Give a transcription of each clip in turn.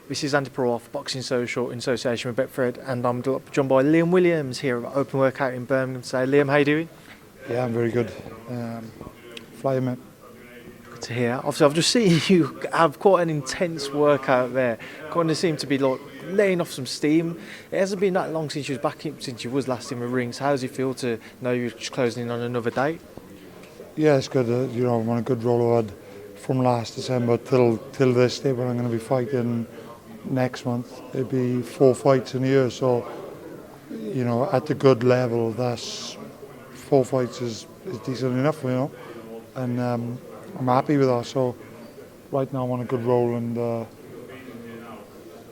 This is Andy Perroff, Boxing Social in association with Betfred, and I'm joined by Liam Williams here at Open Workout in Birmingham today. Liam, how you doing? Yeah, I'm very good. Flying, mate. Good to hear. Obviously, I've just seen you have quite an intense workout there. Kind of seem to be like laying off some steam. It hasn't been that long since you was back in, since you was last in the ring. So how does it feel to know you're just closing in on another date? Yeah, it's good. I'm on a good roll I've had from last December till this day when I'm going to be fighting next month. It'll be 4 fights in a year, so at the good level, that's 4 fights is decent enough, and I'm happy with that. So right now I'm on a good roll and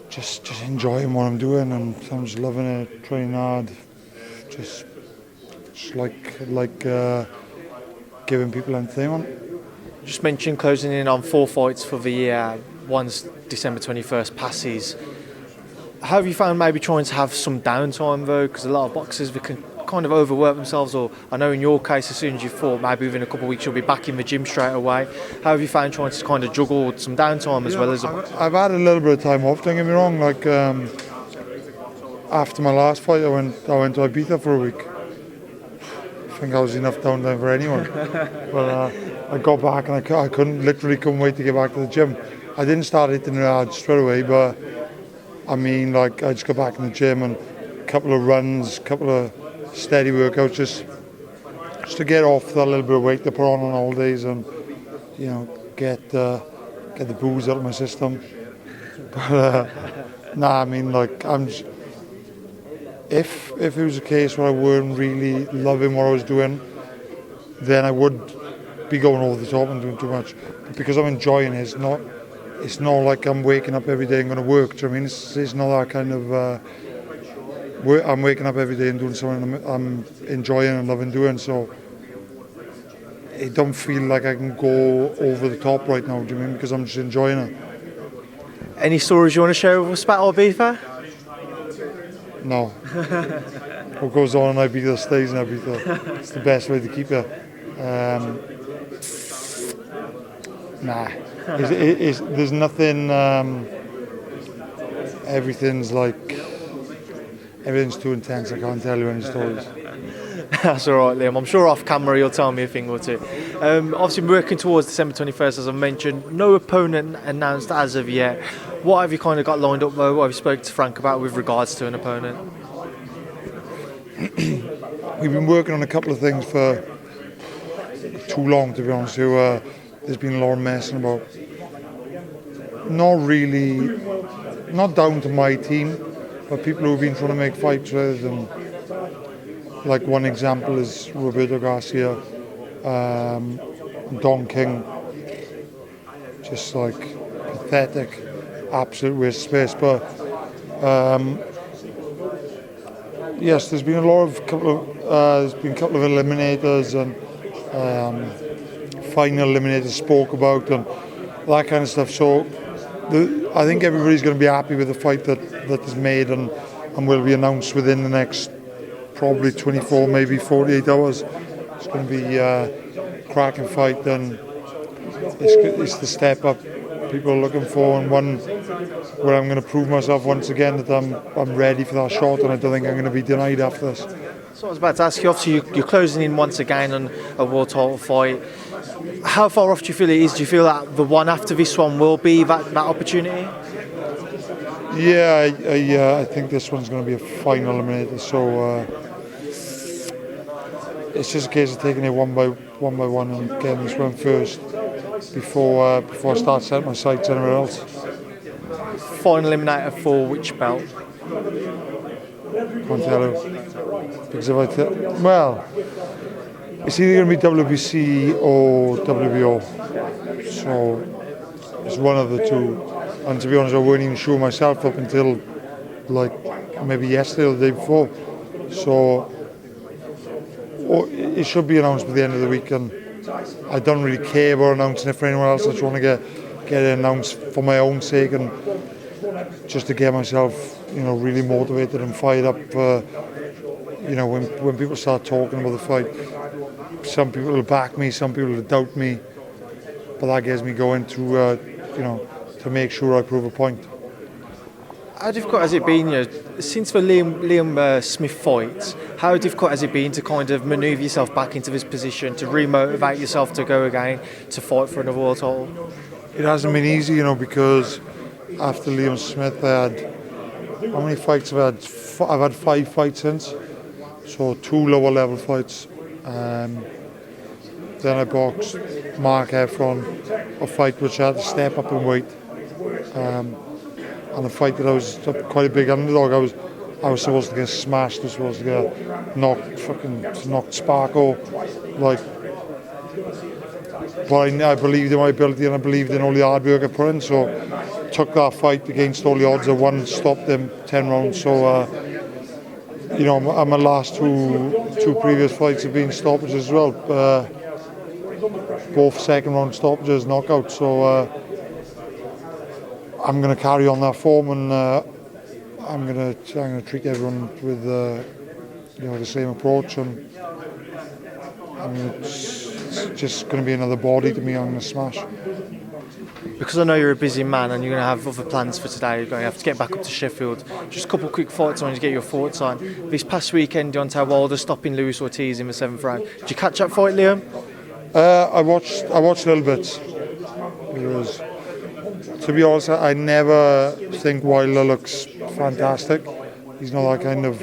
just enjoying what I'm doing, and I'm just loving it, training hard, just like giving people entertainment. Just mentioned closing in on 4 fights for the year. Once December 21st passes, how have you found maybe trying to have some downtime though? Because a lot of boxers can kind of overwork themselves, or I know in your case, as soon as you fought, maybe within a couple of weeks you'll be back in the gym straight away. How have you found trying to kind of juggle some downtime as well as? I've had a little bit of time off. Don't get me wrong. Like after my last fight, I went to Ibiza for a week. I think I was enough downtime for anyone. But I got back and I couldn't wait to get back to the gym. I didn't start hitting it hard straight away, but I mean, like, I just got back in the gym and a couple of runs, a couple of steady workouts, just to get off that little bit of weight to put on holidays and get the booze out of my system. But I mean, like, if it was a case where I weren't really loving what I was doing, then I would be going over the top and doing too much. But because I'm enjoying it, it's not like I'm waking up every day and going to work. Do you know what I mean? It's not that kind of I'm waking up every day and doing something I'm enjoying and loving doing. So it don't feel like I can go over the top right now. Do you mean? Because I'm just enjoying it. Any stories you want to share with us about Ibiza? No. What goes on in Ibiza stays in Ibiza. It's the best way to keep it. Nah. There's nothing. Everything's too intense. I can't tell you any stories. That's all right, Liam. I'm sure off camera you'll tell me a thing or two. Obviously, we're working towards December 21st, as I mentioned. No opponent announced as of yet. What have you kind of got lined up, though? What have you spoken to Frank about with regards to an opponent? We've been working on a couple of things for too long, to be honest with you. There's been a lot of messing about. Not down to my team, but people who've been trying to make fights with them. Like one example is Roberto Garcia, Don King. Just like pathetic, absolute waste of space. But yes, there's been a couple of eliminators and final eliminators spoke about and that kind of stuff. So I think everybody's going to be happy with the fight that is made and will be announced within the next probably 24, maybe 48 hours. It's going to be a cracking fight, and it's the step up people are looking for, and one where I'm going to prove myself once again that I'm ready for that shot, and I don't think I'm going to be denied after this. So I was about to ask you, obviously you're closing in once again on a world title fight. How far off do you feel it is? Do you feel that the one after this one will be that opportunity? Yeah, I think this one's going to be a final eliminator. So it's just a case of taking it one by one and getting this one first before I start setting my sights anywhere else. Final eliminator for which belt? Can't tell you. Because it's either going to be WBC or WBO. So it's one of the two. And to be honest, I weren't even sure myself up until like maybe yesterday or the day before. So it should be announced by the end of the week, and I don't really care about announcing it for anyone else. I just want to get it announced for my own sake and just to get myself, really motivated and fired up. When people start talking about the fight, some people will back me, some people will doubt me, but that gets me going to make sure I prove a point. How difficult has it been, since the Liam Smith fight, how difficult has it been to kind of manoeuvre yourself back into this position, to remotivate yourself to go again, to fight for another world title? It hasn't been easy, because after Liam Smith, I had, how many fights have I had? I've had 5 fights since, so 2 lower level fights. Then I boxed Mark Efron, a fight which I had to step up in weight. And a fight that I was quite a big underdog. I was supposed to get smashed. I was supposed to get knocked Sparko. But I believed in my ability and I believed in all the hard work I put in. So took that fight against all the odds. I won, stopped them 10 rounds. So my last two previous fights have been stoppages as well. Both second round stoppages, knockouts. So I'm going to carry on that form, and I'm going to treat everyone with the same approach, and it's just going to be another body to me. I'm going to smash. Because I know you're a busy man and you're going to have other plans for today, you're going to have to get back up to Sheffield. Just a couple of quick fights on to get your thoughts on. This past weekend, Deontay Wilder stopping Ruiz-Ortiz in the 7th round. Did you catch that fight, Liam? I watched a little bit. To be honest, I never think Wilder looks fantastic. He's not that kind of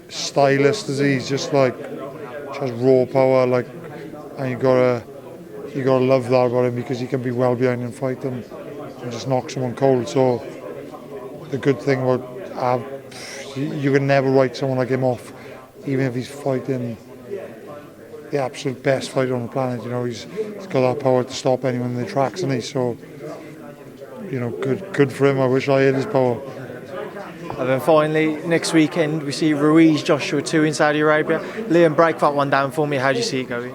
stylist, is he? He's just raw power, and you gotta love that about him, because he can be well behind in fight and just knock someone cold. So the good thing about you can never write someone like him off, even if he's fighting the absolute best fighter on the planet. He's got that power to stop anyone in the tracks, and so good for him. I wish I had his power. And then finally, next weekend we see Ruiz-Joshua 2 in Saudi Arabia. Liam, break that one down for me. How do you see it going?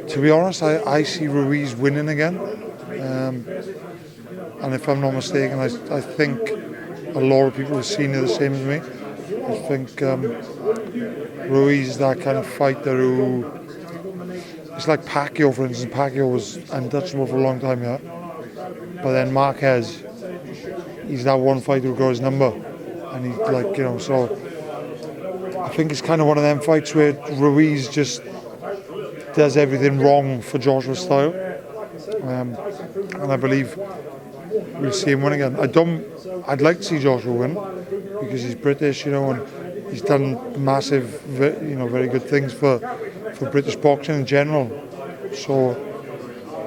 To be honest, I see Ruiz winning again. And if I'm not mistaken, I think a lot of people have seen it the same as me. I think Ruiz is that kind of fighter who... It's like Pacquiao, for instance. Pacquiao was untouchable for a long time, yeah. But then Marquez, he's that one fighter who got his number. And he's so... I think it's kind of one of them fights where Ruiz just does everything wrong for Joshua's style. And I believe we'll see him win again. I'd like to see Joshua win, because he's British, and he's done massive, very good things for British boxing in general. So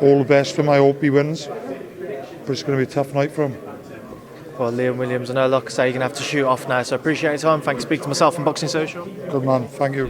all the best for him. I hope he wins, but it's going to be a tough night for him. Well, Liam Williams, I know, like I say, you're going to have to shoot off now, so I appreciate your time. Thanks for speaking to myself on Boxing Social. Good man, thank you.